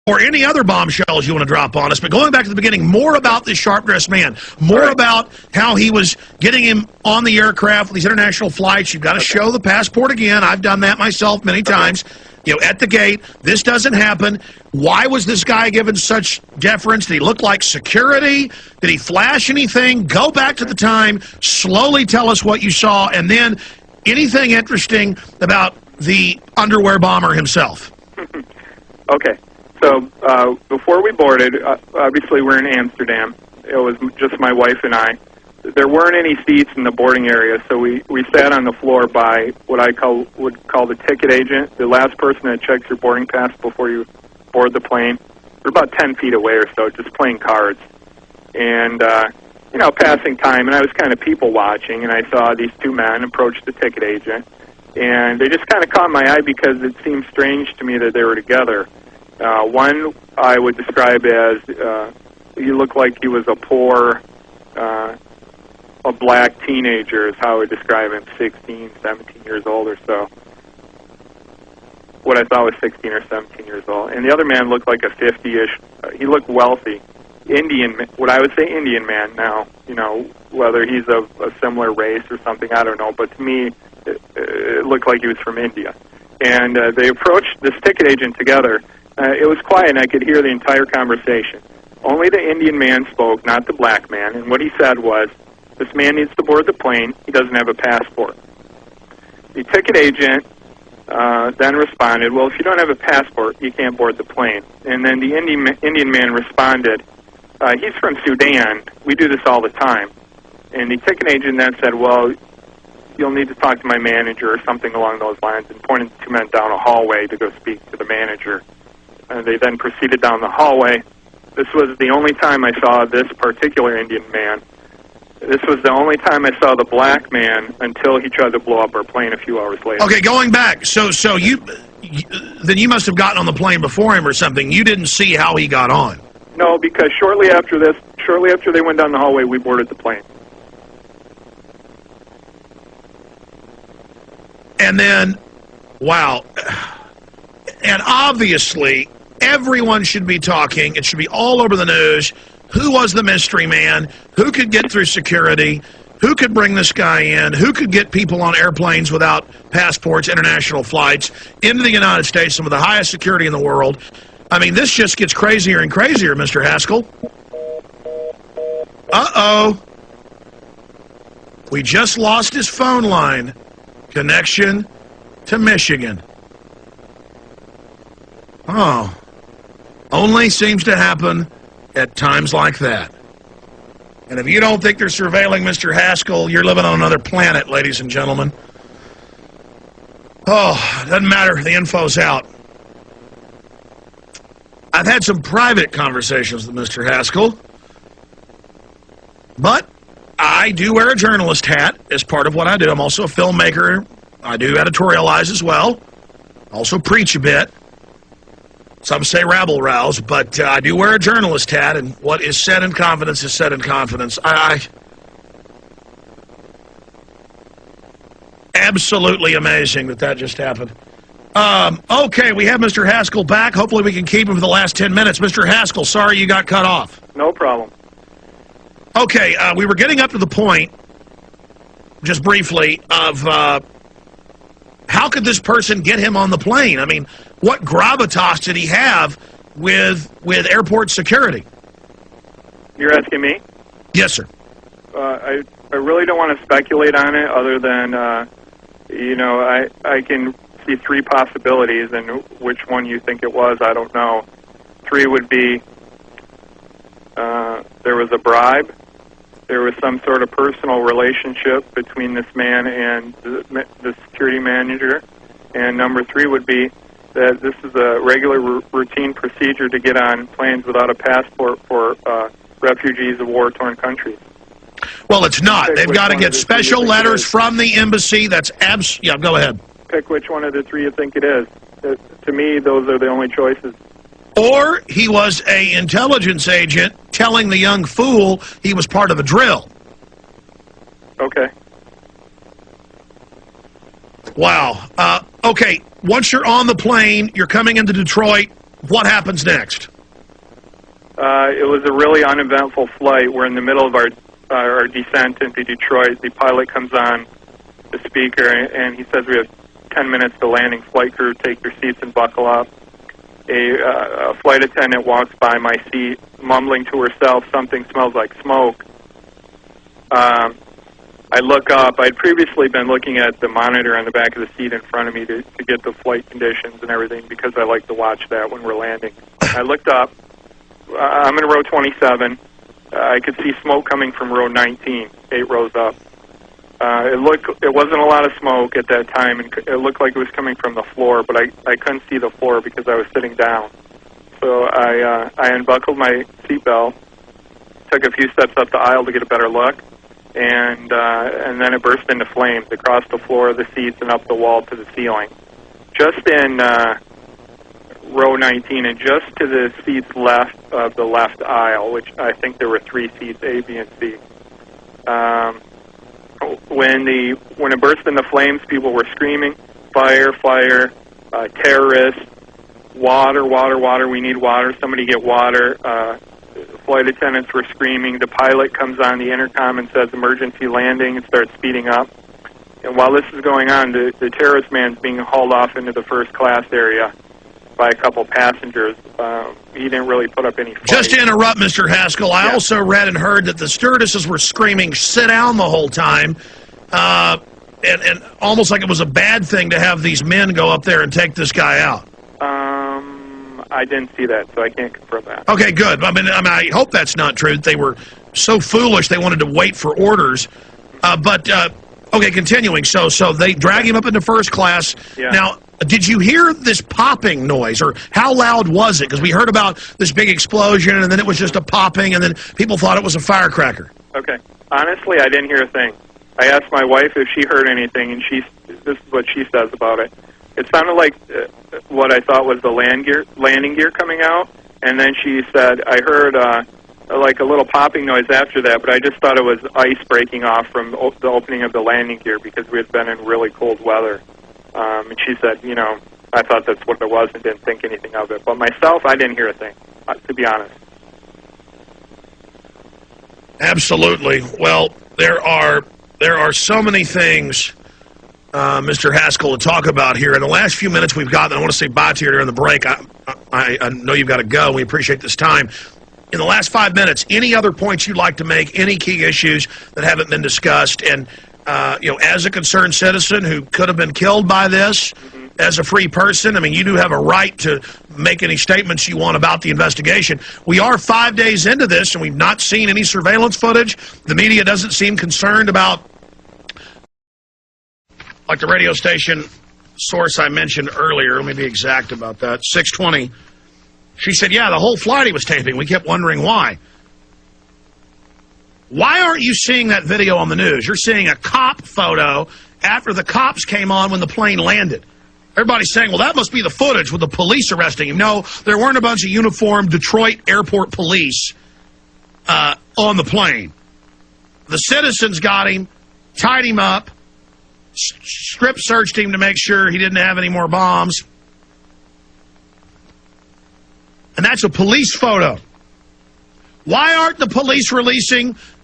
or any other bombshells you want to drop on us. But going back to the beginning, more about this sharp-dressed man, more about how he was getting him on the aircraft, these international flights. You've got to show the passport again. I've done that myself many times. You know, at the gate, this doesn't happen. Why was this guy given such deference? Did he look like security? Did he flash anything? Go back to the time, slowly tell us what you saw, and then anything interesting about the underwear bomber himself. Okay. So before we boarded, obviously we're in Amsterdam. It was just my wife and I. There weren't any seats in the boarding area, so we sat on the floor by what I would call the ticket agent, the last person that checks your boarding pass before you board the plane. We're about 10 feet away or so, just playing cards. And, you know, passing time, and I was kind of people watching, and I saw these two men approach the ticket agent. And they just kind of caught my eye because it seemed strange to me that they were together. One I would describe as he looked like he was a poor, a black teenager is how I would describe him, 16, 17 years old or so. What I thought was 16 or 17 years old. And the other man looked like a 50-ish, he looked wealthy. What I would say Indian man now, you know, whether he's of a similar race or something, I don't know, but to me, it looked like he was from India. And they approached this ticket agent together. It was quiet, and I could hear the entire conversation. Only the Indian man spoke, not the black man, and what he said was, this man needs to board the plane, he doesn't have a passport. The ticket agent then responded, well, if you don't have a passport, you can't board the plane. And then the Indian man responded, he's from Sudan, we do this all the time. And the ticket agent then said, well, you'll need to talk to my manager or something along those lines, and pointed the two men down a hallway to go speak to the manager. And they then proceeded down the hallway. This was the only time I saw this particular Indian man. This was the only time I saw the black man until he tried to blow up our plane a few hours later. Okay, going back, so then you must have gotten on the plane before him or something. You didn't see how he got on. No, because shortly after they went down the hallway, we boarded the plane. And then, wow. And obviously, everyone should be talking. It should be all over the news. Who was the mystery man? Who could get through security? Who could bring this guy in? Who could get people on airplanes without passports, international flights, into the United States, some of the highest security in the world? I mean, this just gets crazier and crazier, Mr. Haskell. Uh-oh. We just lost his phone line. Connection to Michigan. Oh. Only seems to happen at times like that. And if you don't think they're surveilling Mr. Haskell, you're living on another planet, ladies and gentlemen. Oh, doesn't matter. The info's out. I've had some private conversations with Mr. Haskell, but I do wear a journalist hat as part of what I do. I'm also a filmmaker. I do editorialize as well. Also preach a bit. Some say rabble-rouse, but I do wear a journalist hat, and what is said in confidence is said in confidence. Absolutely amazing that just happened. Okay, we have Mr. Haskell back. Hopefully we can keep him for the last 10 minutes. Mr. Haskell, sorry you got cut off. No problem. Okay, we were getting up to the point, just briefly, of how could this person get him on the plane? I mean, what gravitas did he have with airport security? You're asking me? Yes, sir. I really don't want to speculate on it other than, you know, I can see three possibilities, and which one you think it was, I don't know. Three would be there was a bribe, there was some sort of personal relationship between this man and the security manager, and number three would be that this is a regular routine procedure to get on planes without a passport for refugees of war-torn countries. Well, it's not. They've got to get special letters from the embassy. That's yeah, go ahead. Pick which one of the three you think it is. To me, those are the only choices. Or he was an intelligence agent telling the young fool he was part of a drill. Okay. Wow. Okay, once you're on the plane, you're coming into Detroit. what happens next? It was a really uneventful flight. We're in the middle of our descent into Detroit. The pilot comes on the speaker, and he says we have 10 minutes to landing. Flight crew, take your seats and buckle up. A flight attendant walks by my seat, mumbling to herself, something smells like smoke. I look up. I'd previously been looking at the monitor on the back of the seat in front of me to get the flight conditions and everything, because I like to watch that when we're landing. I looked up. I'm in row 27. I could see smoke coming from row 19, 8 rows up. It wasn't a lot of smoke at that time, and it looked like it was coming from the floor, but I couldn't see the floor because I was sitting down. So I unbuckled my seatbelt, took a few steps up the aisle to get a better look, and then it burst into flames across the floor of the seats and up the wall to the ceiling. Just in row 19, and just to the seats left of the left aisle, which I think there were 3 seats, A, B, and C. When it burst into flames, people were screaming, "Fire! Fire! Terrorists! Water! Water! Water! We need water! Somebody get water!" Flight attendants were screaming. The pilot comes on the intercom and says, "Emergency landing," and starts speeding up. And while this is going on, the terrorist man's being hauled off into the first class area by a couple passengers. He didn't really put up any fight. Just to interrupt, Mr. Haskell, I also read and heard that the stewardesses were screaming, "Sit down," the whole time, and almost like it was a bad thing to have these men go up there and take this guy out. I didn't see that, so I can't confirm that. Okay, good. I mean, I hope that's not true. They were so foolish they wanted to wait for orders. Okay, continuing. So they drag him up into first class. Yeah. Now, did you hear this popping noise, or how loud was it? Because we heard about this big explosion, and then it was just a popping, and then people thought it was a firecracker. Okay. Honestly, I didn't hear a thing. I asked my wife if she heard anything, and this is what she says about it. It sounded like what I thought was the landing gear coming out, and then she said, "I heard like a little popping noise after that, but I just thought it was ice breaking off from the opening of the landing gear because we had been in really cold weather." And she said, I thought that's what it was and didn't think anything of it. But myself, I didn't hear a thing, to be honest. Absolutely. Well, there are so many things, Mr. Haskell, to talk about here. In the last few minutes we've got, I want to say bye to you during the break. I know you've got to go. We appreciate this time. In the last 5 minutes, any other points you'd like to make, any key issues that haven't been discussed, and as a concerned citizen who could have been killed by this, as a free person, I mean, you do have a right to make any statements you want about the investigation. We are 5 days into this, and we've not seen any surveillance footage. The media doesn't seem concerned about, like the radio station source I mentioned earlier. Let me be exact about that. 620. She said, yeah, the whole flight he was taping. We kept wondering why. Why aren't you seeing that video on the news? You're seeing a cop photo after the cops came on when the plane landed. Everybody's saying, well, that must be the footage with the police arresting him. No, there weren't a bunch of uniformed Detroit airport police on the plane. The citizens got him, tied him up, strip searched him to make sure he didn't have any more bombs. And that's a police photo. Why aren't the police releasing